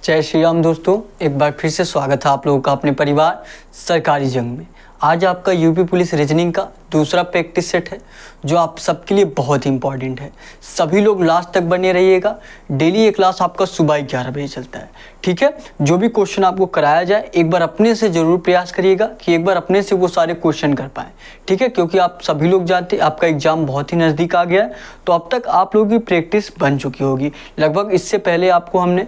जय श्री राम दोस्तों, एक बार फिर से स्वागत है आप लोगों का अपने परिवार सरकारी जंग में। आज आपका यूपी पुलिस रीजनिंग का दूसरा प्रैक्टिस सेट है जो आप सबके लिए बहुत ही इंपॉर्टेंट है। सभी लोग लास्ट तक बने रहिएगा। डेली ये क्लास आपका सुबह 11 बजे चलता है, ठीक है। जो भी क्वेश्चन आपको कराया जाए एक बार अपने से ज़रूर प्रयास करिएगा कि एक बार अपने से वो सारे क्वेश्चन कर पाएँ, ठीक है। क्योंकि आप सभी लोग जानते हैं आपका एग्ज़ाम बहुत ही नज़दीक आ गया है, तो अब तक आप लोगों की प्रैक्टिस बन चुकी होगी। लगभग इससे पहले आपको हमने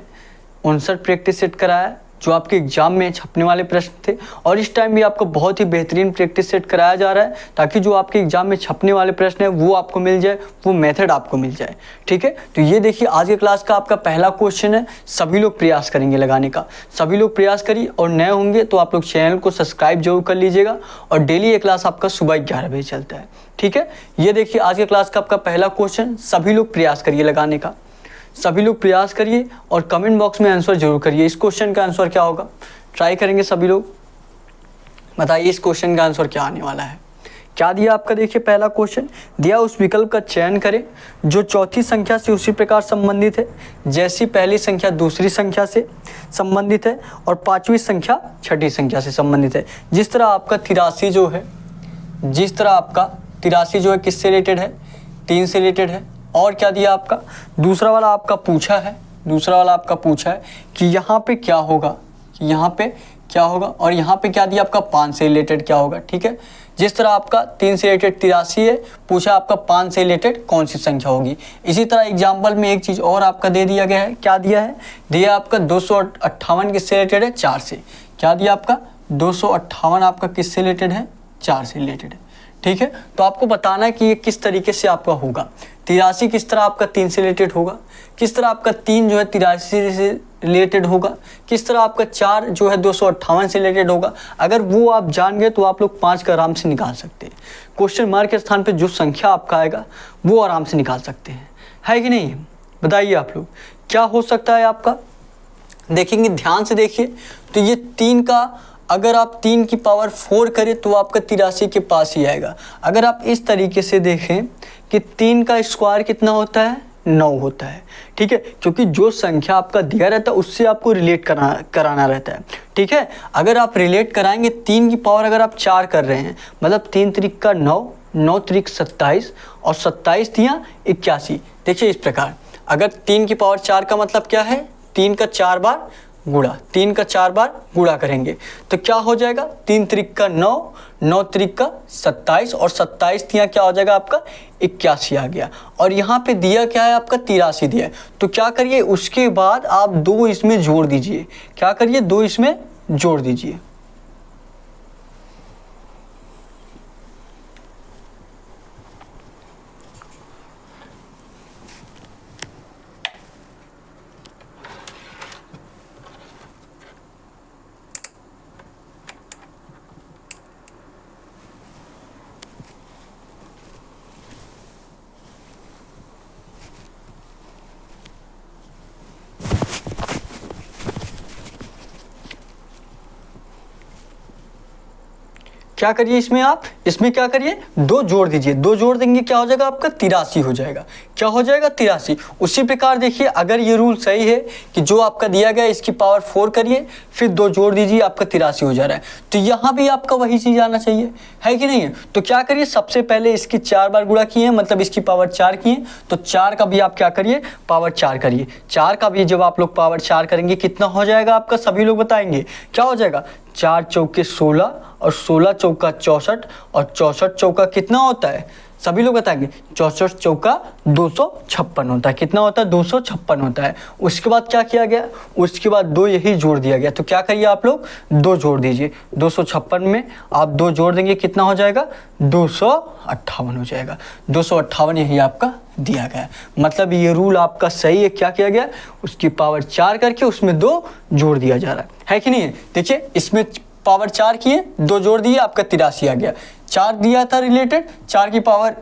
59 प्रैक्टिस सेट कराया जो आपके एग्जाम में छपने वाले प्रश्न थे, और इस टाइम भी आपको बहुत ही बेहतरीन प्रैक्टिस सेट कराया जा रहा है ताकि जो आपके एग्जाम में छपने वाले प्रश्न है वो आपको मिल जाए, वो मेथड आपको मिल जाए, ठीक है। तो ये देखिए आज के क्लास का आपका पहला क्वेश्चन है। सभी लोग प्रयास करेंगे लगाने का, सभी लोग प्रयास करिए, और नए होंगे तो आप लोग चैनल को सब्सक्राइब जरूर कर लीजिएगा। और डेली ये क्लास आपका सुबह 11 बजे चलता है, ठीक है। ये देखिए आज के क्लास का आपका पहला क्वेश्चन, सभी लोग प्रयास करिए लगाने का, सभी लोग प्रयास करिए और कमेंट बॉक्स में आंसर जरूर करिए। इस क्वेश्चन का आंसर क्या होगा ट्राई करेंगे सभी लोग, बताइए इस क्वेश्चन का आंसर क्या आने वाला है। क्या दिया आपका, देखिए पहला क्वेश्चन दिया, उस विकल्प का चयन करें जो चौथी संख्या से उसी प्रकार संबंधित है जैसी पहली संख्या दूसरी संख्या से संबंधित है और पांचवी संख्या छठी संख्या से संबंधित है। जिस तरह आपका 83 जो है, जिस तरह आपका 83 जो है किससे रिलेटेड है, 3 से रिलेटेड है। और क्या दिया आपका, दूसरा वाला आपका पूछा है, दूसरा वाला आपका पूछा है कि यहाँ पे क्या होगा, कि यहाँ पे क्या होगा, और यहाँ पे क्या दिया आपका 5 से रिलेटेड क्या होगा, ठीक है। जिस तरह आपका 3 से रिलेटेड 83 है, पूछा आपका 5 से रिलेटेड कौन सी संख्या होगी। इसी तरह एग्जाम्पल में एक चीज़ और आपका दे दिया गया है, क्या दिया है, दिया आपका 258 किससे रिलेटेड है, 4 से। क्या दिया आपका 258 आपका किससे रिलेटेड है, 4 से रिलेटेड है, ठीक है। तो आपको बताना है कि ये किस तरीके से आपका होगा। 83 किस तरह आपका 3 से रिलेटेड होगा, किस तरह आपका 3 जो है 83 से रिलेटेड होगा, किस तरह आपका 4 जो है 258 से रिलेटेड होगा। अगर वो आप जान गए तो आप लोग 5 का आराम से निकाल सकते हैं। क्वेश्चन मार्क के स्थान पे जो संख्या आपका आएगा वो आराम से निकाल सकते हैं, है कि नहीं। बताइए आप लोग क्या हो सकता है आपका, देखेंगे ध्यान से देखिए। तो ये 3 का अगर आप 3 की पावर 4 करें तो आपका 83 के पास ही आएगा। अगर आप इस तरीके से देखें कि 3 का स्क्वायर कितना होता है, 9 होता है, ठीक है। क्योंकि जो संख्या आपका दिया रहता है उससे आपको रिलेट कराना रहता है, ठीक है। अगर आप रिलेट कराएंगे 3 की पावर अगर आप 4 कर रहे हैं, मतलब 3 त्रिक का 9, 9 त्रिक 27 और 27 दिया 81। देखिए इस प्रकार, अगर 3 की पावर 4 का मतलब क्या है, 3 का 4 बार गुणा, 3 का 4 बार गुणा करेंगे तो क्या हो जाएगा, 3 त्रिक का 9, 9 त्रिक का 27 और 27 दिया क्या हो जाएगा आपका 81 आ गया। और यहाँ पे दिया क्या है आपका 83 दिया है। तो क्या करिए उसके बाद आप 2 इसमें जोड़ दीजिए, क्या करिए 2 इसमें जोड़ दीजिए। क्या करिए इसमें आप, इसमें क्या करिए 2 जोड़ दीजिए, 2 जोड़ देंगे क्या हो जाएगा आपका 83 हो जाएगा। क्या हो जाएगा 83। उसी प्रकार देखिए अगर ये रूल सही है कि जो आपका दिया गया इसकी पावर 4 करिए फिर 2 जोड़ दीजिए आपका 83 हो जा रहा है, तो यहाँ भी आपका वही चीज़ आना चाहिए, है कि नहीं है। तो क्या करिए सबसे पहले इसकी 4 बार गुणा किए, मतलब इसकी पावर 4 किए, तो 4 का भी आप क्या करिए पावर 4 करिए। 4 का भी जब आप लोग पावर 4 करेंगे कितना हो जाएगा आपका, सभी लोग बताएंगे क्या हो जाएगा, 4 चौके 16 और 16 चौका 64 और 64 चौका कितना होता है, सभी लोग बताएंगे 64 चौका 256 होता है। कितना होता है 256 होता है। उसके बाद क्या किया गया, उसके बाद 2 यही जोड़ दिया गया, तो क्या करिए आप लोग 2 जोड़ दीजिए। 256 में आप 2 जोड़ देंगे कितना हो जाएगा 258 हो जाएगा। 258 यही आपका दिया गया, मतलब ये रूल आपका सही है। क्या किया गया, उसकी पावर 4 करके उसमें 2 जोड़ दिया जा रहा है कि नहीं है। देखिए इसमें पावर 4 किए 2 जोड़ दिए आपका 83 आ गया। 4 दिया था रिलेटेड, 4 की पावर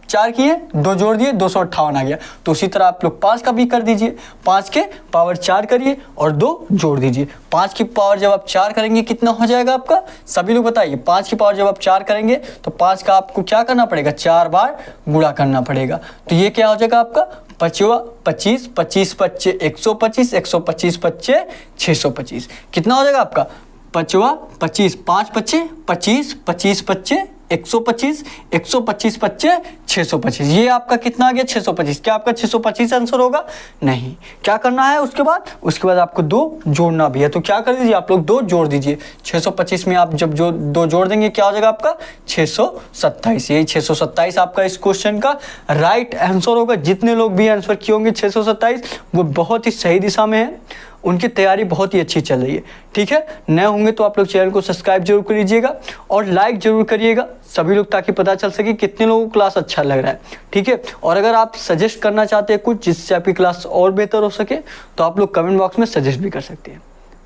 4 किए 2 जोड़ दिए 258 आ गया। तो उसी तरह आप लोग 5 का भी कर दीजिए, 5 के पावर 4 करिए और 2 जोड़ दीजिए। 5 की पावर जब आप 4 करेंगे कितना हो जाएगा आपका, सभी लोग बताइए। 5 की पावर जब आप 4 करेंगे तो 5 का आपको क्या करना पड़ेगा, 4 बार गुणा करना पड़ेगा। तो ये क्या हो जाएगा आपका 5वां 25, 25 पच्चे 125, 125 पच्चे 625। कितना हो जाएगा आपका? 5वां 25, 5 पच्चे 25, 25 पच्चे 125, 125 पच्चे 625। ये आपका कितना आ गया? 625। क्या आपका 625 आंसर होगा? नहीं। क्या करना है उसके बाद आपको 2 जोड़ना भी है। तो क्या कर दीजिए आप लोग? 2 जोड़ दीजिए। 625 में आप जब जो 2 जोड़ देंगे क्या हो जाएगा आपका? 627। यही 627 आपका इस क्वेश्चन का राइट आंसर होगा। जितने लोग भी आंसर किए होंगे 627 वो बहुत ही सही दिशा में है, उनकी तैयारी बहुत ही अच्छी चल रही है। ठीक है, नए होंगे तो आप लोग चैनल को सब्सक्राइब जरूर कर लीजिएगा और लाइक जरूर करिएगा सभी लोग, ताकि पता चल सके कितने लोगों को क्लास अच्छा लग रहा है। ठीक है, और अगर आप सजेस्ट करना चाहते हैं कुछ जिससे आपकी क्लास और बेहतर हो सके तो आप लोग कमेंट बॉक्स में सजेस्ट भी कर सकते हैं।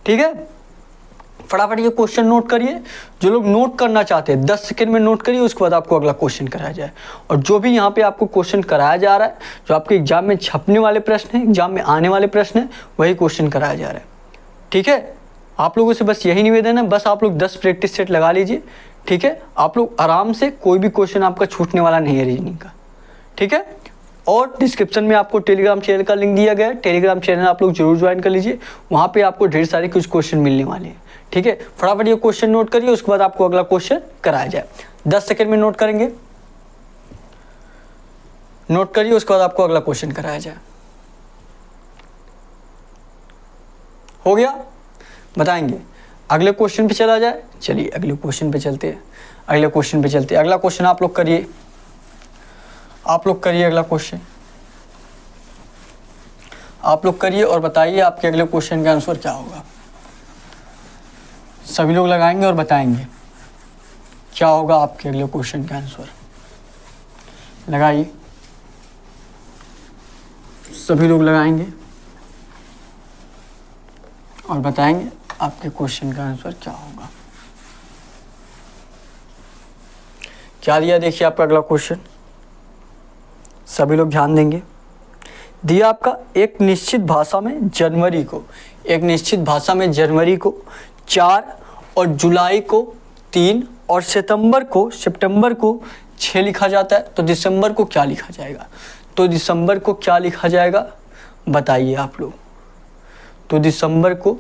ठीक है, फटाफट ये क्वेश्चन नोट करिए। जो लोग नोट करना चाहते हैं 10 सेकंड में नोट करिए, उसके बाद आपको अगला क्वेश्चन कराया जाए। और जो भी यहाँ पे आपको क्वेश्चन कराया जा रहा है, जो आपके एग्जाम में छपने वाले प्रश्न हैं, एग्जाम में आने वाले प्रश्न हैं, वही क्वेश्चन कराया जा रहा है। ठीक है, आप लोगों से बस यही निवेदन है, बस आप लोग 10 प्रैक्टिस सेट लगा लीजिए। ठीक है, आप लोग आराम से, कोई भी क्वेश्चन आपका छूटने वाला नहीं है रीजनिंग का। ठीक है, और डिस्क्रिप्शन में आपको टेलीग्राम चैनल का लिंक दिया गया है, टेलीग्राम चैनल आप लोग जरूर ज्वाइन कर लीजिए। वहाँ पे आपको ढेर सारे कुछ क्वेश्चन मिलने वाले हैं। ठीक है, फटाफट ये क्वेश्चन नोट करिए, उसके बाद आपको अगला क्वेश्चन कराया जाए। 10 सेकंड में नोट करेंगे, नोट करिए, उसके बाद आपको अगला क्वेश्चन कराया जाए। हो गया? बताएंगे। अगले क्वेश्चन पे चला जाए। चलिए अगले क्वेश्चन पे चलते हैं। अगला क्वेश्चन आप लोग करिए, अगला क्वेश्चन आप लोग करिए और बताइए आपके अगले क्वेश्चन का आंसर क्या होगा। सभी लोग लगाएंगे और बताएंगे क्या होगा आपके अगले क्वेश्चन का आंसर। लगाइए, सभी लोग लगाएंगे और बताएंगे आपके क्वेश्चन का आंसर क्या होगा। क्या दिया देखिए आपका अगला क्वेश्चन, सभी लोग ध्यान देंगे। दिया आपका एक निश्चित भाषा में जनवरी को 4 और जुलाई को 3 और सितंबर को 6 लिखा जाता है। तो दिसंबर को क्या लिखा जाएगा? बताइए आप लोग। तो दिसंबर को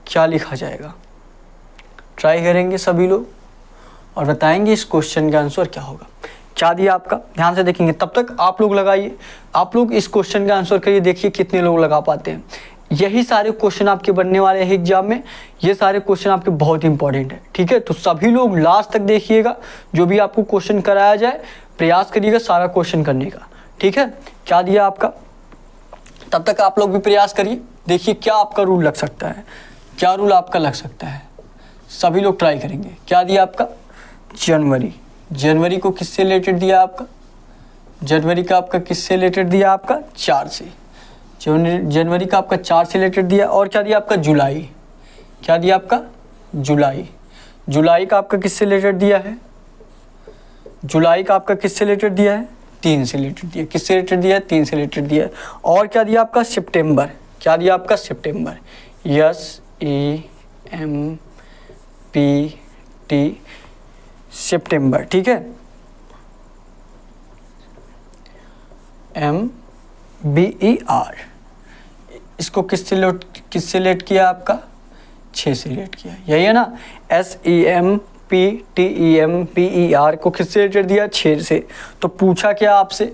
क्या लिखा जाएगा? ट्राई करेंगे सभी लोग और बताएंगे इस क्वेश्चन का आंसर क्या होगा। क्या दिया आपका? ध्यान से देखेंगे, तब तक आप लोग लगाइए। आप लोग इस क्वेश्चन का आंसर करिए, देखिए कितने लोग लगा पाते हैं। यही सारे क्वेश्चन आपके बनने वाले हैं एग्जाम में। ये सारे क्वेश्चन आपके बहुत इंपॉर्टेंट है। ठीक है, तो सभी लोग लास्ट तक देखिएगा। जो भी आपको क्वेश्चन कराया जाए प्रयास करिएगा सारा क्वेश्चन करने का। ठीक है, क्या दिया आपका? तब तक आप लोग भी प्रयास करिए, देखिए क्या आपका रूल लग सकता है, क्या रूल आपका लग सकता है। सभी लोग ट्राई करेंगे। क्या दिया आपका? जनवरी को किससे रिलेटेड दिया आपका? जनवरी का आपका किससे रिलेटेड दिया आपका? 4 से। जनवरी का आपका 4 से रिलेटेड दिया। और क्या दिया आपका? जुलाई। क्या दिया आपका? जुलाई का आपका किससे रिलेटेड दिया है? जुलाई का आपका किससे रिलेटेड दिया है? 3 से रिलेटेड दिया। किससे रिलेटेड दिया है? 3 से रिलेटेड दिया है। और क्या दिया आपका? सितंबर। क्या दिया आपका? सितंबर। SEMPT सितंबर। ठीक है, MBER इसको किससे रिलेट किया आपका? 6 से रिलेट किया, यही है ना। SEMPTEMPER को किससे रिलेटेड दिया? 6 से। तो पूछा क्या आपसे?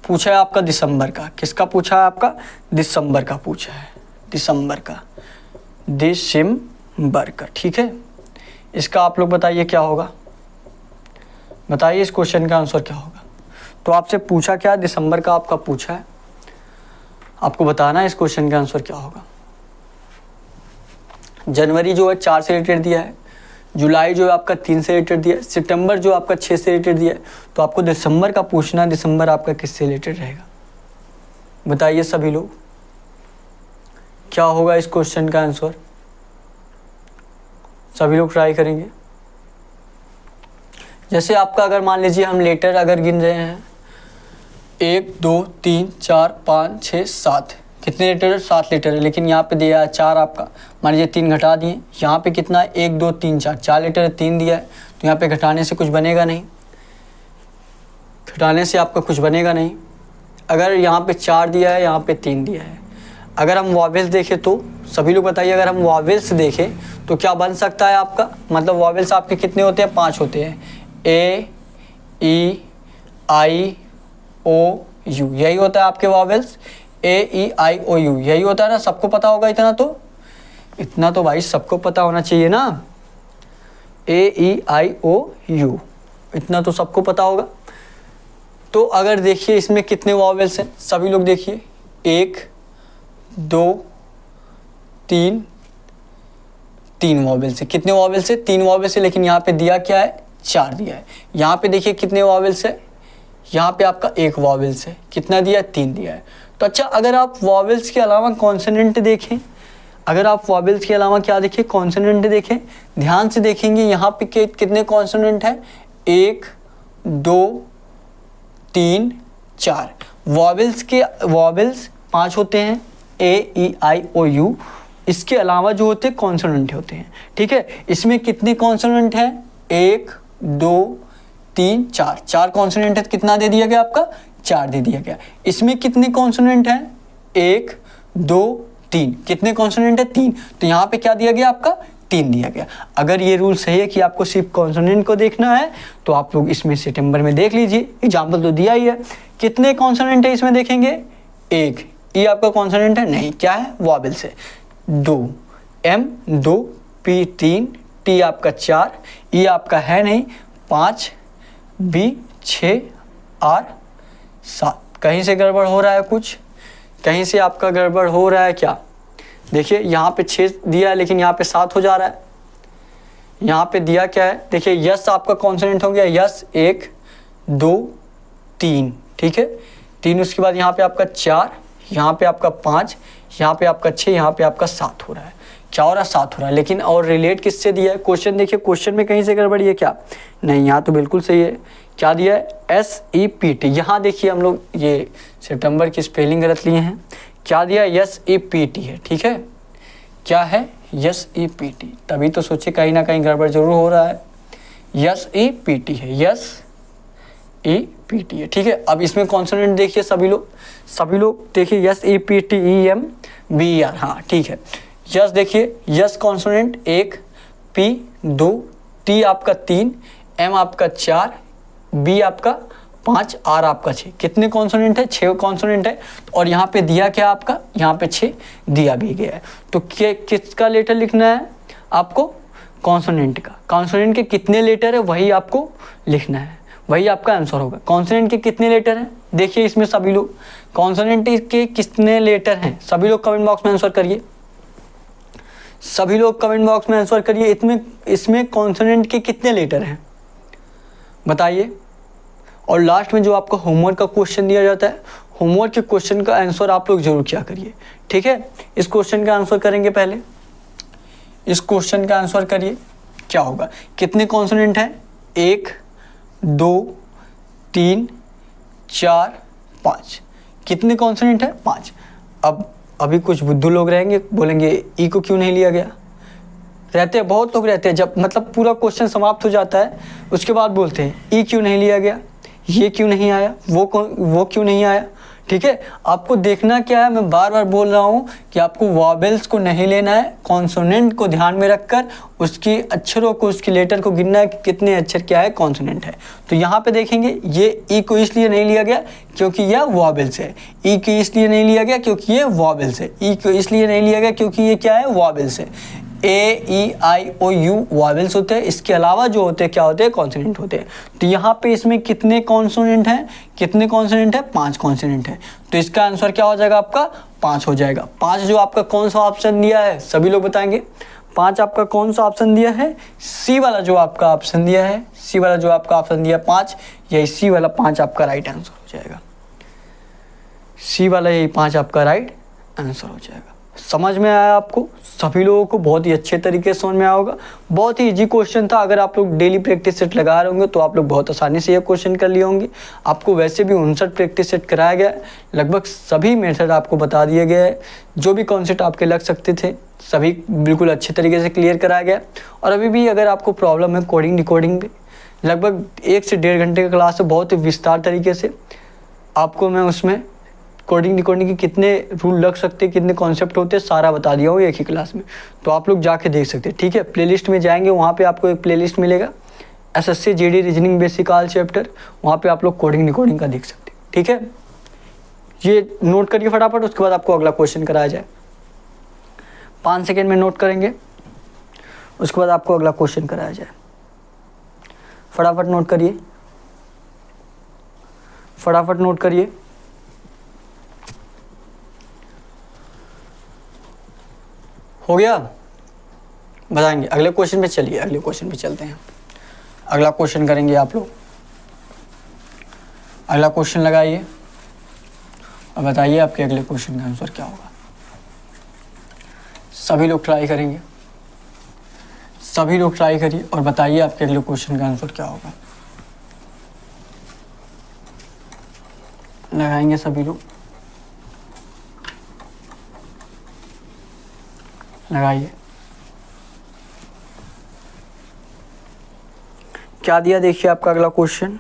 पूछा है आपका दिसंबर का। किसका पूछा है आपका? दिसंबर का पूछा है। दिसंबर का। ठीक है, इसका आप लोग बताइए क्या होगा। बताइए इस क्वेश्चन का आंसर क्या होगा। तो आपसे पूछा क्या? दिसंबर का आपका पूछा है, आपको बताना है इस क्वेश्चन का आंसर क्या होगा। जनवरी जो है 4 से रिलेटेड दिया है, जुलाई जो है आपका 3 से रिलेटेड दिया है, सितंबर जो आपका 6 से रिलेटेड दिया है। तो आपको दिसंबर का पूछना है, दिसंबर आपका किससे रिलेटेड रहेगा? बताइए सभी लोग क्या होगा इस क्वेश्चन का आंसर। सभी लोग ट्राई करेंगे। जैसे आपका अगर मान लीजिए हम लेटर अगर गिन रहे हैं 1 2 3 4 5 6 7, कितने लेटर है? 7 लेटर है। लेकिन यहाँ पे दिया है 4 आपका, मान लीजिए 3 घटा दिए। यहाँ पे कितना है? 1 2 3 4 लेटर है, 3 दिया है। तो यहाँ पे घटाने से कुछ बनेगा नहीं, घटाने से आपका कुछ बनेगा नहीं। अगर यहाँ पे 4 दिया है, यहाँ पे 3 दिया है। अगर हम वॉवेल्स देखें तो सभी लोग बताइए, अगर हम वॉवेल्स देखें तो क्या बन सकता है आपका, मतलब वॉवेल्स आपके कितने होते हैं, 5 होते हैं। ए, ई, आई, ओ, यू, यही होता है आपके vowels. A, E, I, O, you, यही होता है ना, सबको पता होगा इतना तो भाई सबको पता होना चाहिए ना। ए, ई, आई, ओ, यू, इतना तो सबको पता होगा। तो अगर देखिए इसमें कितने वॉवेल्स हैं, सभी लोग देखिए, 1, 2, 3 वॉवेल्स है। कितने वॉवेल्स है, 3 वॉवेल्स है, लेकिन यहाँ पे दिया क्या है, 4 दिया है। यहाँ पे देखिए कितने वॉवेल्स है, यहाँ पे आपका 1 वॉवेल्स है। कितना दिया है, 3 दिया है। तो अच्छा, अगर आप वॉवेल्स के अलावा कॉन्सोनेंट देखें, अगर आप वॉवेल्स के अलावा क्या देखें, कॉन्सोनेंट देखें, ध्यान से देखेंगे यहाँ पे कितने कॉन्सोनेंट है, 1, 2, 3, 4। वॉवेल्स 5 होते हैं, ए, ई, आई, ओ, यू। इसके अलावा जो होते हैं कॉन्सोनेंट होते हैं, ठीक है। इसमें कितने कॉन्सोनेंट हैं, 1, 2, 3, 4 कॉन्सोनेंट है। कितना दे दिया गया आपका, 4 दे दिया गया। इसमें कितने कॉन्सोनेंट हैं, 1, 2, 3। कितने कॉन्सोनेंट है, 3। तो यहाँ पे क्या दिया गया आपका, 3 दिया गया। अगर ये रूल सही है कि आपको सिर्फ कॉन्सोनेंट को देखना है तो आप लोग इसमें सितंबर में देख लीजिए, एग्जाम्पल तो दिया ही है। कितने कॉन्सोनेंट है इसमें देखेंगे, 1। ई आपका कॉन्सोनेंट है, नहीं, क्या है, वॉवेल्स है। 2, एम 2, पी 3, टी आपका 4, ई आपका है नहीं, 5, बी 6, आर 7। कहीं से गड़बड़ हो रहा है, कुछ कहीं से आपका गड़बड़ हो रहा है क्या। देखिए यहाँ पे 6 दिया है, लेकिन यहाँ पे 7 हो जा रहा है। यहाँ पे दिया क्या है, देखिए यस आपका कॉन्सोनेंट हो गया, यस 1, 2, 3, ठीक है, 3। उसके बाद यहाँ पे आपका 4, यहाँ पे आपका 5, यहाँ पे आपका 6, यहाँ पे आपका 7 हो रहा है। क्या हो रहा है, 7 हो रहा है। लेकिन और रिलेट किससे दिया है, क्वेश्चन देखिए, क्वेश्चन में कहीं से गड़बड़ी है क्या, नहीं, यहाँ तो बिल्कुल सही है। क्या दिया है, SEPT। यहाँ देखिए हम लोग ये सितंबर की स्पेलिंग गलत लिए हैं। क्या दिया है, SEPT है, ठीक है। क्या है, SEPT। तभी तो सोचे कहीं ना कहीं गड़बड़ जरूर हो रहा है। SEPT है, SEPT है, ठीक है। अब इसमें कॉन्सोनेंट देखिए, सभी लोग देखिए, SEPT, EM, BER, हाँ ठीक है। यस देखिए, यस कॉन्सोनेंट 1, P 2, T आपका 3, M आपका 4, B आपका 5, R आपका 6। कितने कॉन्सोनेंट है, 6 कॉन्सोनेंट है। और यहाँ पे दिया क्या आपका, यहाँ पे 6 दिया भी गया है। तो किसका लेटर लिखना है आपको, कॉन्सोनेंट का। कॉन्सोनेंट के कितने लेटर है वही आपको लिखना है, वही आपका आंसर होगा। कॉन्सोनेंट के कितने लेटर हैं, देखिए इसमें सभी लोग, कॉन्सोनेंट के कितने लेटर हैं, सभी लोग कमेंट बॉक्स में आंसर करिए। सभी लोग कमेंट बॉक्स में आंसर करिए, इसमें कॉन्सोनेंट के कितने लेटर हैं बताइए। और लास्ट में जो आपको होमवर्क का क्वेश्चन दिया जाता है, होमवर्क के क्वेश्चन का आंसर आप लोग जरूर क्या करिए, ठीक है। इस क्वेश्चन का आंसर करेंगे, पहले इस क्वेश्चन का आंसर करिए। क्या होगा, कितने कॉन्सोनेंट हैं, 1, 2, 3, 4, 5। कितने कॉन्सोनेंट है, 5। अब अभी कुछ बुद्धू लोग रहेंगे, बोलेंगे ई को क्यों नहीं लिया गया। रहते हैं, बहुत लोग रहते हैं, जब मतलब पूरा क्वेश्चन समाप्त हो जाता है उसके बाद बोलते हैं ई क्यों नहीं लिया गया, ये क्यों नहीं आया, वो क्यों नहीं आया, ठीक है। आपको देखना क्या है, मैं बार बार बोल रहा हूँ कि आपको वॉवेल्स को नहीं लेना है, कॉन्सोनेंट को ध्यान में रखकर उसकी अक्षरों को, उसकी लेटर को गिनना है कि कितने अक्षर क्या है, कॉन्सोनेंट है। तो यहाँ पे देखेंगे ये ई को इसलिए नहीं लिया गया क्योंकि यह वॉवेल्स है, ई को इसलिए नहीं लिया गया क्योंकि ये वॉवेल्स है, ई को इसलिए नहीं लिया गया क्योंकि ये क्या है, वॉवेल्स है। ए, ई, आई, ओ, यू वॉवेल्स होते हैं, इसके अलावा जो होते हैं क्या होते हैं, कॉन्सोनेंट होते हैं। तो यहाँ पे इसमें कितने कॉन्सोनेंट हैं, कितने कॉन्सोनेंट है, 5 कॉन्सोनेंट है। तो इसका आंसर क्या हो जाएगा आपका, 5 हो जाएगा। 5 जो आपका कौन सा ऑप्शन दिया है, सभी लोग बताएंगे। 5 आपका कौन सा ऑप्शन दिया है, सी वाला जो आपका ऑप्शन दिया है, सी वाला जो आपका ऑप्शन दिया 5, यही सी वाला 5 आपका राइट आंसर हो जाएगा। सी वाला यही 5 आपका राइट आंसर हो जाएगा। समझ में आया आपको, सभी लोगों को बहुत ही अच्छे तरीके से समझ में आया होगा। बहुत ही इजी क्वेश्चन था, अगर आप लोग डेली प्रैक्टिस सेट लगा रहे होंगे तो आप लोग बहुत आसानी से ये क्वेश्चन कर लिए होंगे। आपको वैसे भी 59 प्रैक्टिस सेट कराया गया है, लगभग सभी मेथड आपको बता दिए गए हैं, जो भी कॉन्सेप्ट आपके लग सकते थे सभी बिल्कुल अच्छे तरीके से क्लियर कराया गया। और अभी भी अगर आपको प्रॉब्लम है कोडिंग डिकोडिंग में, लगभग 1 से 1.5 घंटे का क्लास है, बहुत ही विस्तार तरीके से आपको मैं उसमें कोडिंग डिकोडिंग के कितने रूल लग सकते हैं, कितने कॉन्सेप्ट होते हैं, सारा बता दिया हूँ एक ही क्लास में, तो आप लोग जाके देख सकते हैं। ठीक है, प्लेलिस्ट में जाएंगे, वहाँ पे आपको एक प्लेलिस्ट मिलेगा SSC GD reasoning basic all chapter, वहाँ पे आप लोग कोडिंग डिकोडिंग का देख सकते हैं। ठीक है, ये नोट करिए फटाफट, उसके बाद आपको अगला क्वेश्चन कराया जाए। 5 सेकेंड में नोट करेंगे, उसके बाद आपको अगला क्वेश्चन कराया जाए। फटाफट नोट करिए, फटाफट नोट करिए। हो गया, बताएंगे अगले क्वेश्चन पे। चलिए अगले क्वेश्चन पे चलते हैं, अगला क्वेश्चन करेंगे आप लोग। अगला क्वेश्चन लगाइए और बताइए आपके अगले क्वेश्चन का आंसर क्या होगा। सभी लोग ट्राई करेंगे, सभी लोग ट्राई करिए और बताइए आपके अगले क्वेश्चन का आंसर क्या होगा। लगाएंगे सभी लोग, लगाइए। क्या दिया देखिए आपका अगला क्वेश्चन,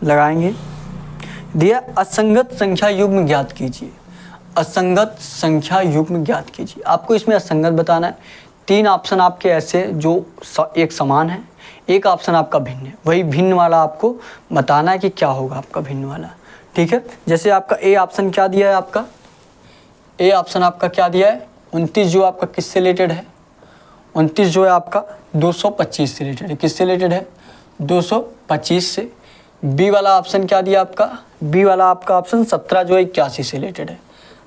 लगाएंगे। दिया असंगत संख्या युग्म ज्ञात कीजिए, असंगत संख्या युग्म ज्ञात कीजिए। आपको इसमें असंगत बताना है। 3 ऑप्शन आपके ऐसे जो एक समान है, एक ऑप्शन आपका भिन्न है, वही भिन्न वाला आपको बताना है कि क्या होगा आपका भिन्न वाला। ठीक है, जैसे आपका ए ऑप्शन क्या दिया है, आपका ए ऑप्शन आपका क्या दिया है, 29 जो आपका किससे रिलेटेड है, 29 जो है आपका 225 से रिलेटेड है। किससे रिलेटेड है, 225 से। बी वाला ऑप्शन क्या दिया आपका, बी वाला आपका ऑप्शन 17 जो है 81 से रिलेटेड है।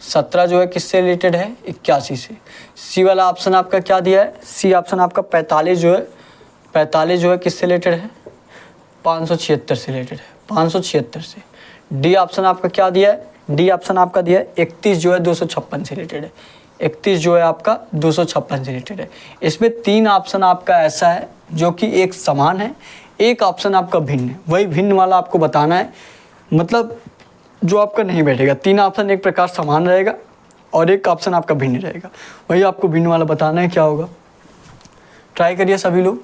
17 जो है किससे रिलेटेड है, 81 से। सी वाला ऑप्शन आपका क्या दिया है, सी ऑप्शन आपका 45 जो है, 45 जो है किससे रिलेटेड है, 576 से रिलेटेड है, 576 से। डी ऑप्शन आपका क्या दिया है, डी ऑप्शन आपका दिया है 31 जो है 256 से रिलेटेड है, 31 जो है आपका 256 से रिलेटेड है। इसमें 3 ऑप्शन आपका ऐसा है जो कि एक समान है, एक ऑप्शन आपका भिन्न है, वही भिन्न वाला आपको बताना है। मतलब जो आपका नहीं बैठेगा, 3 ऑप्शन एक प्रकार समान रहेगा और एक ऑप्शन आपका भिन्न रहेगा, वही आपको भिन्न वाला बताना है क्या होगा। ट्राई करिए सभी लोग,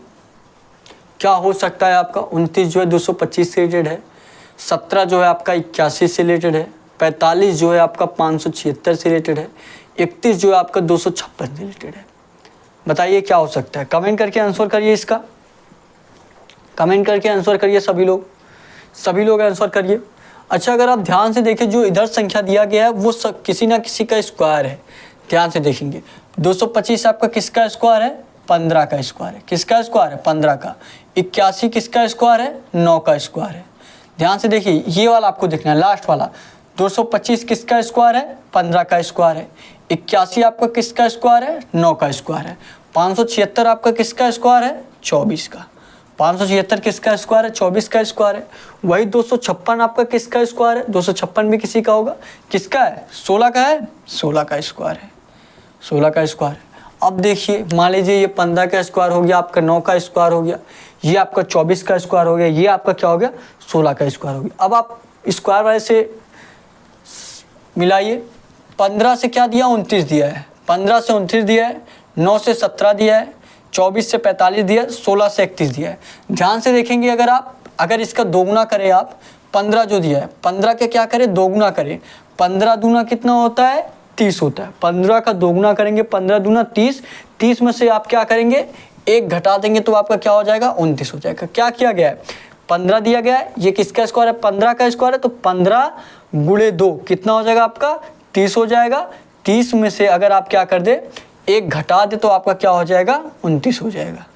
क्या हो सकता है आपका। 29 जो है 225 से रिलेटेड है, 17 जो है आपका 81 से रिलेटेड है, 45 जो है आपका 576 से रिलेटेड है, 31 जो है आपका 256 से रिलेटेड है। बताइए क्या हो सकता है, कमेंट करके आंसर करिए इसका, कमेंट करके आंसर करिए सभी लोग, सभी लोग आंसर करिए। अच्छा, अगर आप ध्यान से देखें जो इधर संख्या दिया गया है वो किसी ना किसी का स्क्वायर है। ध्यान से देखेंगे 225 आपका किसका स्क्वायर है, 15 का स्क्वायर है। किसका स्क्वायर है, 15 का। 81 किसका स्क्वायर है, 9 का स्क्वायर है। ध्यान से देखिए ये वाला आपको देखना है, लास्ट वाला 225 किसका स्क्वायर है, 15 का स्क्वायर है। 81 आपका किसका स्क्वायर है, 9 का स्क्वायर है। 576 आपका किसका स्क्वायर है, 24 का। 576 किसका स्क्वायर है, 24 का स्क्वायर है। वही 256 आपका किसका स्क्वायर है, 256 भी किसी का होगा, किसका है, 16 का है, 16 का स्क्वायर है, 16 का स्क्वायर है। अब देखिए मान लीजिए ये 15 का स्क्वायर हो गया, आपका 9 का स्क्वायर हो गया, ये आपका 24 का स्क्वायर हो गया, ये आपका क्या हो गया, 16 का स्क्वायर हो गया। अब आप स्क्वायर वाले से मिलाइए। 15 से क्या दिया, 29 दिया है, 15 से 29 दिया है, 9 से 17 दिया है, 24 से 45 दिया है, 16 से 31 दिया है। ध्यान से देखेंगे अगर इसका दोगुना करें आप, 15 जो दिया है 15 के क्या करें, दोगुना करें। 15 दूना कितना होता है, 30 होता है। 15 का दोगुना करेंगे, 15 दूना 30, 30 में से आप क्या करेंगे, 1 घटा देंगे तो आपका क्या हो जाएगा, 29 हो जाएगा। क्या किया गया है, 15 दिया गया है, ये किसका स्क्वायर है, 15 का स्क्वायर है, तो 15 गुणे 2 कितना हो जाएगा आपका, 30 हो जाएगा। 30 में से अगर आप क्या कर दे, 1 घटा दे तो आपका क्या हो जाएगा, 29 हो जाएगा।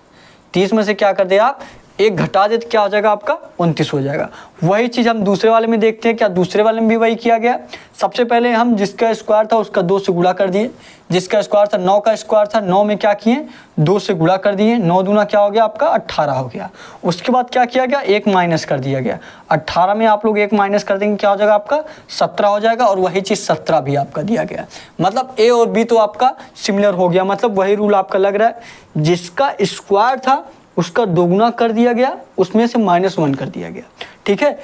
30 में से क्या कर दे आप, 1 घटा दे तो क्या हो जाएगा आपका, 29 हो जाएगा। वही चीज़ हम दूसरे वाले में देखते हैं, क्या दूसरे वाले में भी वही किया गया। सबसे पहले हम जिसका स्क्वायर था उसका 2 से गुणा कर दिए, जिसका स्क्वायर था 9 का स्क्वायर था, 9 में क्या किए, 2 से गुणा कर दिए, 9 दूना क्या हो गया आपका, 18 हो गया। उसके बाद क्या किया गया, 1 माइनस कर दिया गया। 18 में आप लोग 1 माइनस कर देंगे, क्या हो जाएगा आपका, 17 हो जाएगा। और वही चीज़ 17 भी आपका दिया गया। मतलब ए और बी तो आपका सिमिलर हो गया, मतलब वही रूल आपका लग रहा है, जिसका स्क्वायर था उसका दोगुना कर दिया गया, उसमें से -1 कर दिया गया। ठीक है,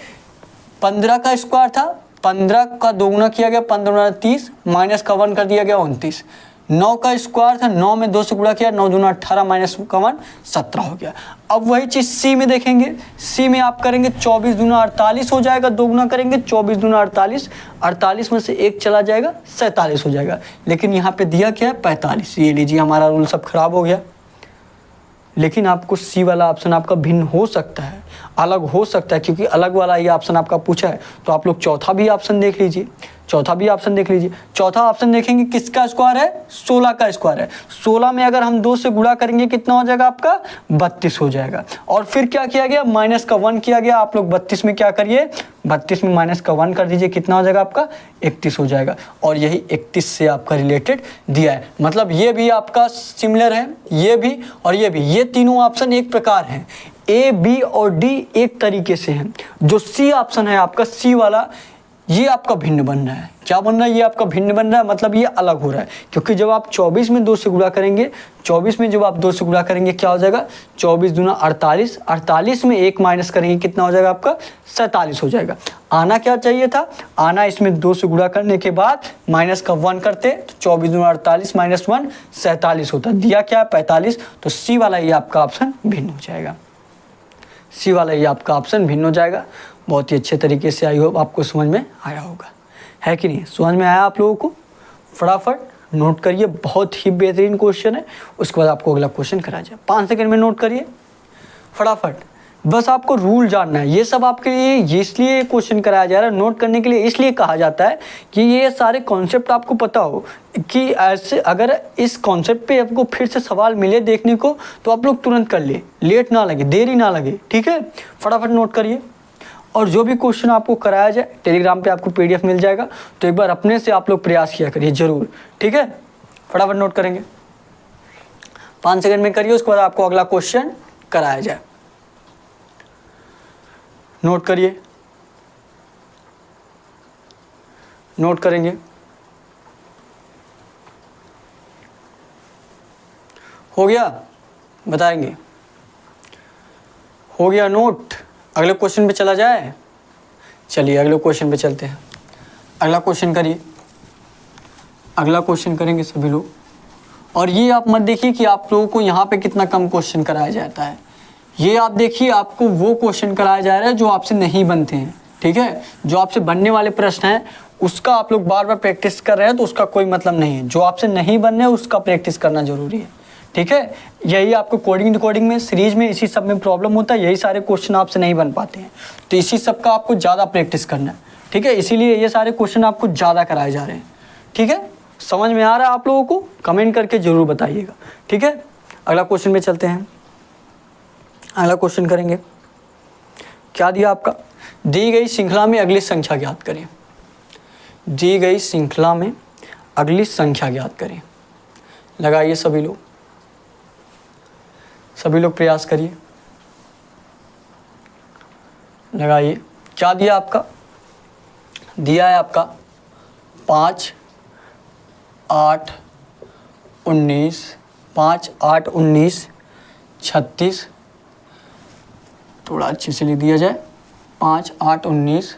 15 का स्क्वायर था, 15 का दोगुना किया गया, 15 30, माइनस का 1 कर दिया गया, 29। 9 का स्क्वायर था, 9 में 2 से गुणा किया, 9 दूना 18 माइनस का 1 17 हो गया। अब वही चीज़ सी में देखेंगे, सी में आप करेंगे 24 दूना 48 हो जाएगा, 2 गुना करेंगे 24 दूना 48, 48 में से 1 चला जाएगा 47 हो जाएगा। लेकिन यहाँ पे दिया क्या है 45, ये लीजिए हमारा रूल सब खराब हो गया। लेकिन आपको सी वाला ऑप्शन आपका भिन्न हो सकता है, अलग हो सकता है, क्योंकि अलग वाला ये ऑप्शन आपका पूछा है। तो आप लोग चौथा भी ऑप्शन देख लीजिए, चौथा भी ऑप्शन देख लीजिए। चौथा ऑप्शन देखेंगे किसका स्क्वायर है, 16 का स्क्वायर है। 16 में अगर हम 2 से गुणा करेंगे कितना हो जाएगा आपका 32 हो जाएगा। और फिर क्या किया गया, माइनस का 1 किया गया। आप लोग 32 में क्या करिए, 32 में माइनस का 1 कर दीजिए, कितना हो जाएगा आपका 31 हो जाएगा। और यही 31 से आपका रिलेटेड दिया है, मतलब ये भी आपका सिमिलर है, ये भी और ये भी, ये तीनों ऑप्शन एक प्रकार हैं। ए बी और डी एक तरीके से हैं। जो सी ऑप्शन है आपका, सी वाला, ये आपका भिन्न बन रहा है। क्या बन रहा है, ये आपका भिन्न बन रहा है, मतलब ये अलग हो रहा है। क्योंकि जब आप 24 में 2 से गुणा करेंगे, 24 में जब आप 2 से गुणा करेंगे क्या हो जाएगा, 24 दूना 48, 48 में 1 माइनस करेंगे कितना हो जाएगा आपका 47 हो जाएगा। आना क्या चाहिए था, आना इसमें 2 से गुणा करने के बाद माइनस का 1 करते तो 24 दूना 48 माइनस 1 47 होता। दिया क्या है 45, तो सी वाला ये आपका ऑप्शन भिन्न हो जाएगा, सी वाला ये आपका ऑप्शन भिन्न हो जाएगा। बहुत ही अच्छे तरीके से आई होप आपको समझ में आया होगा, है कि नहीं, समझ में आया आप लोगों को। फटाफट नोट करिए, बहुत ही बेहतरीन क्वेश्चन है। उसके बाद आपको अगला क्वेश्चन कराया जाए, 5 सेकंड में नोट करिए फटाफट। बस आपको रूल जानना है, ये सब आपके लिए इसलिए क्वेश्चन कराया जा रहा है, नोट करने के लिए इसलिए कहा जाता है कि ये सारे कॉन्सेप्ट आपको पता हो, कि ऐसे अगर इस कॉन्सेप्ट पे आपको फिर से सवाल मिले देखने को तो आप लोग तुरंत कर ले, लेट ना लगे, देरी ना लगे, ठीक है। फटाफट नोट करिए। और जो भी क्वेश्चन आपको कराया जाए टेलीग्राम पे आपको PDF मिल जाएगा, तो एक बार अपने से आप लोग प्रयास किया करिए ज़रूर, ठीक है। फटाफट नोट करेंगे, 5 सेकंड में करिए, उसके बाद आपको अगला क्वेश्चन कराया जाए। नोट करिए, नोट करेंगे। हो गया, बताएंगे, हो गया नोट। अगले क्वेश्चन पे चला जाए, चलिए अगले क्वेश्चन पे चलते हैं। अगला क्वेश्चन करिए, अगला क्वेश्चन करेंगे सभी लोग। और ये आप मत देखिए कि आप लोगों को यहाँ पे कितना कम क्वेश्चन कराया जाता है, ये आप देखिए आपको वो क्वेश्चन कराया जा रहा है जो आपसे नहीं बनते हैं, ठीक है। जो आपसे बनने वाले प्रश्न हैं उसका आप लोग बार बार प्रैक्टिस कर रहे हैं तो उसका कोई मतलब नहीं है। जो आपसे नहीं बनने उसका प्रैक्टिस करना जरूरी है, ठीक है। यही आपको कोडिंग में सीरीज में इसी सब में प्रॉब्लम होता है, यही सारे क्वेश्चन आपसे नहीं बन पाते हैं, तो इसी सब का आपको ज़्यादा प्रैक्टिस करना है, ठीक है। इसीलिए ये सारे क्वेश्चन आपको ज़्यादा कराए जा रहे हैं, ठीक है। समझ में आ रहा है आप लोगों को, कमेंट करके ज़रूर बताइएगा, ठीक है। अगला क्वेश्चन में चलते हैं, अगला क्वेश्चन करेंगे। क्या दिया आपका, दी गई श्रृंखला में अगली संख्या ज्ञात करें। दी गई श्रृंखला में अगली संख्या ज्ञात करें। लगाइए सभी लोग, सभी लोग प्रयास करिए, लगाइए। क्या दिया आपका, दिया है आपका 5 8 19, 5 8 19 36, थोड़ा अच्छे से लिख दिया जाए, 5 8 19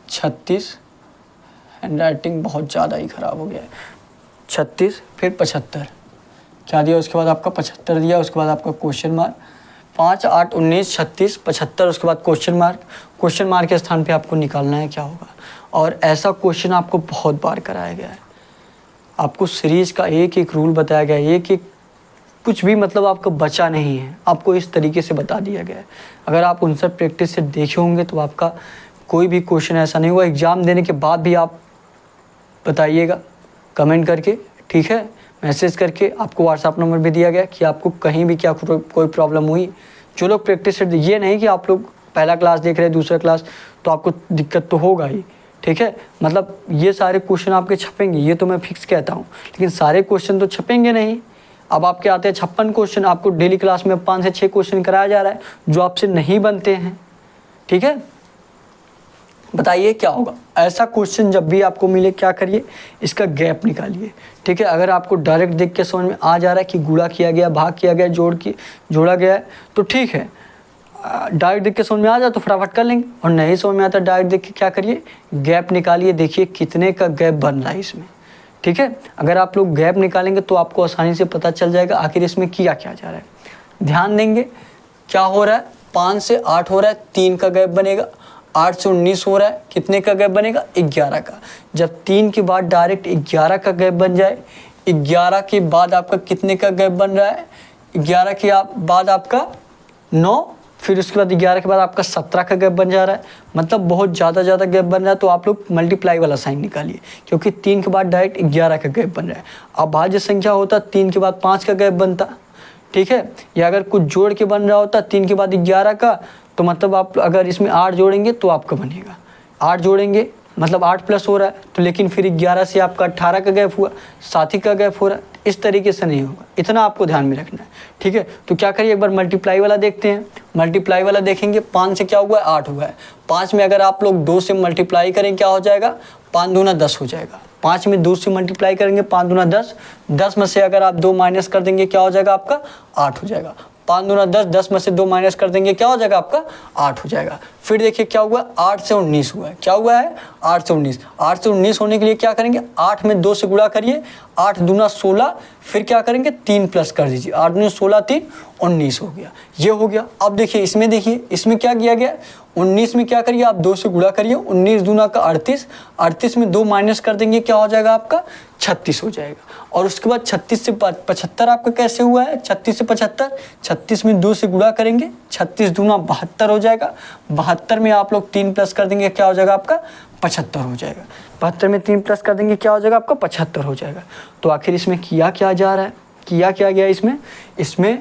36, हैंड राइटिंग बहुत ज़्यादा ही ख़राब हो गया है, 36 फिर 75, क्या दिया उसके बाद आपका 75 दिया, उसके बाद आपका क्वेश्चन मार्क, 5 8 19 36 75, उसके बाद क्वेश्चन मार्क। क्वेश्चन मार्क के स्थान पे आपको निकालना है क्या होगा। और ऐसा क्वेश्चन आपको बहुत बार कराया गया है, आपको सीरीज़ का एक एक रूल बताया गया है, एक एक कुछ भी मतलब आपका बचा नहीं है, आपको इस तरीके से बता दिया गया है। अगर आप उनसे प्रैक्टिस से देखे होंगे तो आपका कोई भी क्वेश्चन ऐसा नहीं हुआ। एग्ज़ाम देने के बाद भी आप बताइएगा कमेंट करके, ठीक है, मैसेज करके। आपको व्हाट्सअप नंबर भी दिया गया कि आपको कहीं भी क्या कोई प्रॉब्लम हुई, जो लोग प्रैक्टिस से, ये नहीं कि आप लोग पहला क्लास देख रहे हैं दूसरा क्लास तो आपको दिक्कत तो होगा ही, ठीक है। मतलब ये सारे क्वेश्चन आपके छपेंगे, ये तो मैं फिक्स कहता हूँ, लेकिन सारे क्वेश्चन तो छपेंगे नहीं। अब आपके आते हैं 56 क्वेश्चन, आपको डेली क्लास में 5 से 6 क्वेश्चन कराया जा रहा है जो आपसे नहीं बनते हैं, ठीक है। बताइए क्या होगा। ऐसा क्वेश्चन जब भी आपको मिले क्या करिए, इसका गैप निकालिए, ठीक है। अगर आपको डायरेक्ट देख के समझ में आ जा रहा है कि गुणा किया गया, भाग किया गया, जोड़ा गया है तो ठीक है, डायरेक्ट देख के समझ में आ जाए तो फटाफट कर लेंगे। और नहीं समझ में आता डायरेक्ट देख के क्या करिए, गैप निकालिए, देखिए कितने का गैप बन रहा है इसमें, ठीक है। अगर आप लोग गैप निकालेंगे तो आपको आसानी से पता चल जाएगा आखिर इसमें किया क्या जा रहा है। ध्यान देंगे क्या हो रहा है, 5 से 8 हो रहा है, 3 का गैप बनेगा। 8 से 19 हो रहा है, कितने का गैप बनेगा, 11 का। जब 3 के बाद डायरेक्ट 11 का गैप बन जाए, 11 के बाद आपका कितने का गैप बन रहा है, 11 के बाद आपका 9, फिर उसके बाद 11 के बाद आपका 17 का गैप बन जा रहा है, मतलब बहुत ज़्यादा गैप बन रहा है। तो आप लोग मल्टीप्लाई वाला साइन निकालिए, क्योंकि 3 के बाद डायरेक्ट 11 का गैप बन रहा है। अब भाज्य संख्या होता 3 के बाद 5 का गैप बनता, ठीक है। या अगर कुछ जोड़ के बन रहा होता 3 के बाद 11 का, तो मतलब आप अगर इसमें 8 जोड़ेंगे तो आपका बनेगा, 8 जोड़ेंगे मतलब 8 प्लस हो रहा है, तो लेकिन फिर 11 से आपका 18 का गैप हुआ, 7 ही का गैप हो रहा है। इस तरीके से नहीं होगा, इतना आपको ध्यान में रखना है, ठीक है। तो क्या करिए, एक बार मल्टीप्लाई वाला देखते हैं। मल्टीप्लाई वाला देखेंगे, 5 से क्या हुआ है, 8 हुआ है। 5 में अगर आप लोग 2 से मल्टीप्लाई करें क्या हो जाएगा, 5 दूना 10 हो जाएगा। 5 में 2 से मल्टीप्लाई करेंगे, 5 दूना 10, 10 में से अगर आप 2 माइनस कर देंगे क्या हो जाएगा आपका, 8 हो जाएगा। 5 दूना 10, 10 में से 2 माइनस कर देंगे क्या हो जाएगा आपका, 8 हो जाएगा। फिर देखिए क्या हुआ, 8 से 19 हुआ है। क्या हुआ है, 8 से 19। 8 से 19 होने के लिए क्या करेंगे, 8 में 2 से गुणा करिए, 8 दूना 16, फिर क्या करेंगे 3 प्लस कर दीजिए, 8 दूना 16, 3 19 हो गया, ये हो गया। अब देखिए इसमें, देखिए इसमें क्या किया गया, 19 में क्या करिए आप 2 से गुणा करिए, 19 दूना का 38, 38 में 2 माइनस कर देंगे क्या हो जाएगा आपका, 36 हो जाएगा। और उसके बाद 36 से 75 आपका कैसे हुआ है, 36 से 75, 36 में 2 से गुणा करेंगे, 36 दूना 72 हो जाएगा। 72 में आप लोग 3 प्लस कर देंगे क्या हो जाएगा आपका, 75 हो जाएगा। 72 में 3 प्लस कर देंगे क्या हो जाएगा आपका, 75 हो जाएगा। तो आखिर इसमें किया क्या जा रहा है, किया क्या गया इसमें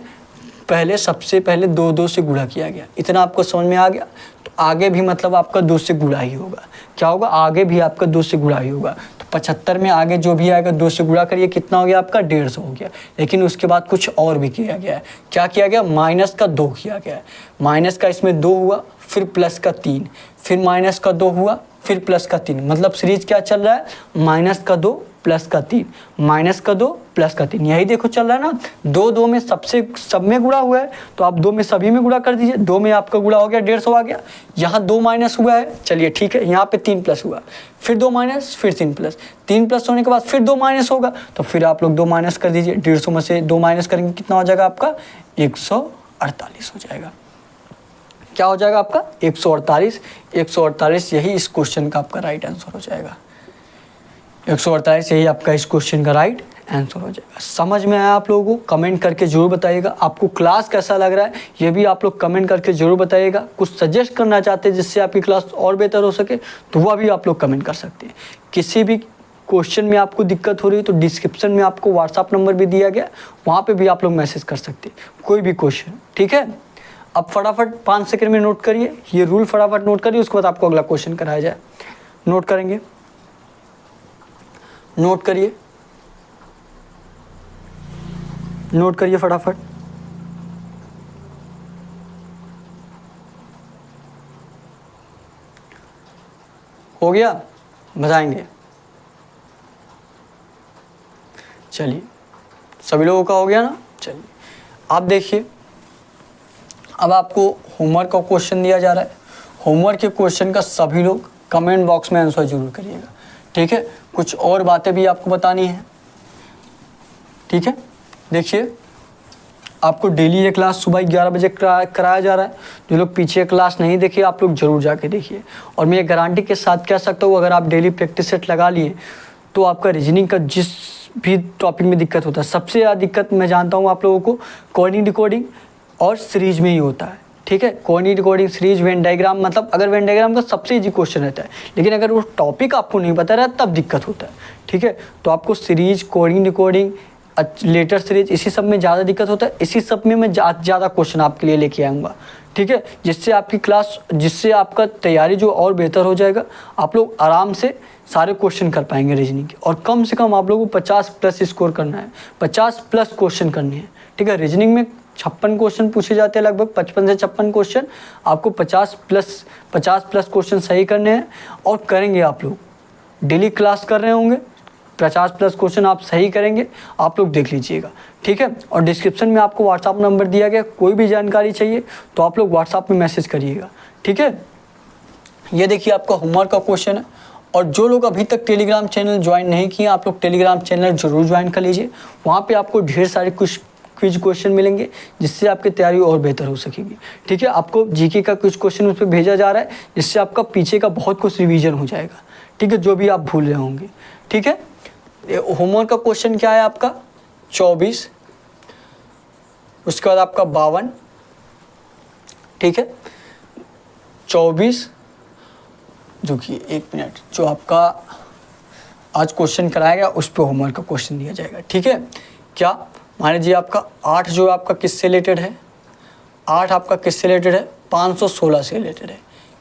पहले सबसे पहले 2 से गुणा किया गया, इतना आपको समझ में आ गया। तो आगे भी मतलब आपका 2 से गुणा ही होगा, क्या होगा, आगे भी आपका 2 से गुणा ही होगा। तो 75 में आगे जो भी आएगा 2 से गुणा करिए, कितना हो गया आपका, 150 हो गया। लेकिन उसके बाद कुछ और भी किया गया है। क्या किया गया, माइनस का 2 किया गया है। माइनस का इसमें 2 हुआ, फिर प्लस का 3, फिर माइनस का 2 हुआ, फिर प्लस का 3, मतलब सीरीज क्या चल रहा है, माइनस का 2 प्लस का 3, माइनस का 2 प्लस का 3, यही देखो चल रहा है ना। 2 में सब में गुणा हुआ है, तो आप 2 में सभी में गुणा कर दीजिए। 2 में आपका गुणा हो गया, 150 आ गया। यहाँ 2 माइनस हुआ है, चलिए ठीक है, यहाँ पे 3 प्लस हुआ, फिर 2 माइनस, फिर 3 प्लस, 3 प्लस होने के बाद फिर 2 माइनस होगा, तो फिर आप लोग 2 माइनस कर दीजिए। 150 में से 2 माइनस करेंगे कितना हो जाएगा आपका, 148 हो जाएगा। क्या हो जाएगा आपका, 148। 148 यही इस क्वेश्चन का आपका राइट आंसर हो जाएगा। 148 यही आपका इस क्वेश्चन का राइट आंसर हो जाएगा। समझ में आया आप लोगों को, कमेंट करके जरूर बताइएगा। आपको क्लास कैसा लग रहा है ये भी आप लोग कमेंट करके जरूर बताइएगा। कुछ सजेस्ट करना चाहते हैं जिससे आपकी क्लास और बेहतर हो सके तो वह भी आप लोग कमेंट कर सकते हैं। किसी भी क्वेश्चन में आपको दिक्कत हो रही है तो डिस्क्रिप्शन में आपको व्हाट्सअप नंबर भी दिया गया, वहाँ पर भी आप लोग मैसेज कर सकते हैं कोई भी क्वेश्चन, ठीक है। अब फटाफट 5 सेकंड में नोट करिए, ये रूल फटाफट नोट करिए, उसके बाद आपको अगला क्वेश्चन कराया जाए। नोट करेंगे, नोट करिए, नोट करिए फटाफट। हो गया, बताएंगे। चलिए सभी लोगों का हो गया ना। चलिए आप देखिए, अब आपको होमवर्क का क्वेश्चन दिया जा रहा है। होमवर्क के क्वेश्चन का सभी लोग कमेंट बॉक्स में आंसर जरूर करिएगा, ठीक है। कुछ और बातें भी आपको बतानी है, ठीक है। देखिए आपको डेली ये क्लास सुबह 11 बजे कराया जा रहा है। जो लोग पीछे क्लास नहीं देखे आप लोग ज़रूर जाके देखिए। और मैं ये गारंटी के साथ कह सकता हूँ, अगर आप डेली प्रैक्टिस सेट लगा लिए तो आपका रीजनिंग का जिस भी टॉपिक में दिक्कत होता है, सबसे ज़्यादा दिक्कत मैं जानता हूँ आप लोगों को कोऑर्डिनेट डिकोडिंग और सीरीज में ही होता है, ठीक है। Coordinate decoding, series, Venn diagram, मतलब अगर वेन डायग्राम का सबसे इजी क्वेश्चन रहता है, लेकिन अगर वो टॉपिक आपको नहीं पता रहा तब दिक्कत होता है, ठीक है। तो आपको series, coordinate decoding, letter series, इसी सब में ज़्यादा दिक्कत होता है। इसी सब में मैं ज़्यादा क्वेश्चन आपके लिए लेके आऊँगा, ठीक है। जिससे आपकी क्लास, जिससे आपका तैयारी जो और बेहतर हो जाएगा, आप लोग आराम से सारे क्वेश्चन कर पाएंगे रीजनिंग के। और कम से कम आप लोगों को 50 प्लस स्कोर करना है, 50 प्लस क्वेश्चन करने हैं, ठीक है। रीजनिंग में 56 क्वेश्चन पूछे जाते हैं, लगभग 55 से 56 क्वेश्चन। आपको 50 प्लस क्वेश्चन सही करने हैं और करेंगे। आप लोग डेली क्लास कर रहे होंगे, 50 प्लस क्वेश्चन आप सही करेंगे, आप लोग देख लीजिएगा, ठीक है। और डिस्क्रिप्शन में आपको व्हाट्सअप नंबर दिया गया, कोई भी जानकारी चाहिए तो आप लोग व्हाट्सअप में मैसेज करिएगा, ठीक है। ये देखिए आपका होमवर्क का क्वेश्चन है और जो लोग अभी तक टेलीग्राम चैनल ज्वाइन नहीं किए, आप लोग टेलीग्राम चैनल जरूर ज्वाइन कर लीजिए। वहाँ पे आपको ढेर सारे कुछ क्विज क्वेश्चन मिलेंगे जिससे आपकी तैयारी और बेहतर हो सकेगी। ठीक है, आपको जीके का कुछ क्वेश्चन उस पर भेजा जा रहा है जिससे आपका पीछे का बहुत कुछ रिवीजन हो जाएगा। ठीक है, जो भी आप भूल रहे होंगे। ठीक है, होमवर्क का क्वेश्चन क्या है आपका 24, उसके बाद आपका 52। ठीक है, 24 जो कि 1 मिनट, जो आपका आज क्वेश्चन कराया गया उस पर होमवर्क का क्वेश्चन दिया जाएगा। ठीक है, क्या मान लीजिए आपका 8 जो आपका किससे रिलेटेड है, 8 आपका किससे रिलेटेड है, 516 से रिलेटेड है।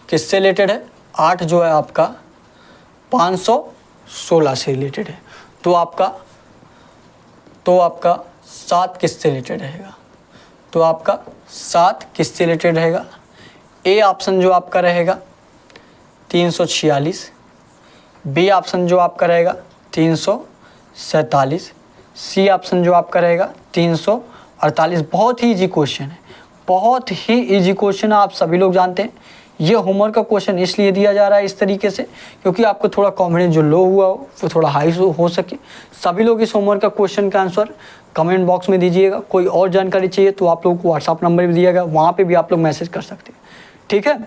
किससे रिलेटेड है, 8 जो है आपका 516 से रिलेटेड है। तो आपका 7 किससे रिलेटेड रहेगा, तो आपका 7 किससे रिलेटेड रहेगा। ए ऑप्शन जो आपका रहेगा 346, बी ऑप्शन जो आपका रहेगा 347, सी ऑप्शन जो आपका रहेगा 348। बहुत ही इजी क्वेश्चन है, बहुत ही इजी क्वेश्चन है, आप सभी लोग जानते हैं। ये होमवर्क का क्वेश्चन इसलिए दिया जा रहा है इस तरीके से क्योंकि आपको थोड़ा कॉन्फिडेंस जो लो हुआ हो वो थोड़ा हाई हो सके। सभी लोग इस होमवर्क का क्वेश्चन का आंसर कमेंट बॉक्स में दीजिएगा। कोई और जानकारी चाहिए तो आप लोगों को व्हाट्सअप नंबर भी दिया गया, वहाँ पे भी आप लोग मैसेज कर सकते हैं। ठीक है,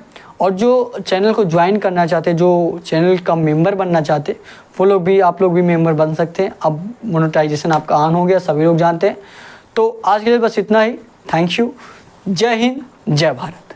और जो चैनल को ज्वाइन करना चाहते हैं, जो चैनल का मेंबर बनना चाहते हैं, वो लोग भी, आप लोग भी मेंबर बन सकते हैं। अब मोनेटाइजेशन आपका ऑन हो गया, सभी लोग जानते हैं। तो आज के लिए बस इतना ही। Thank you. जय हिंद, जय भारत।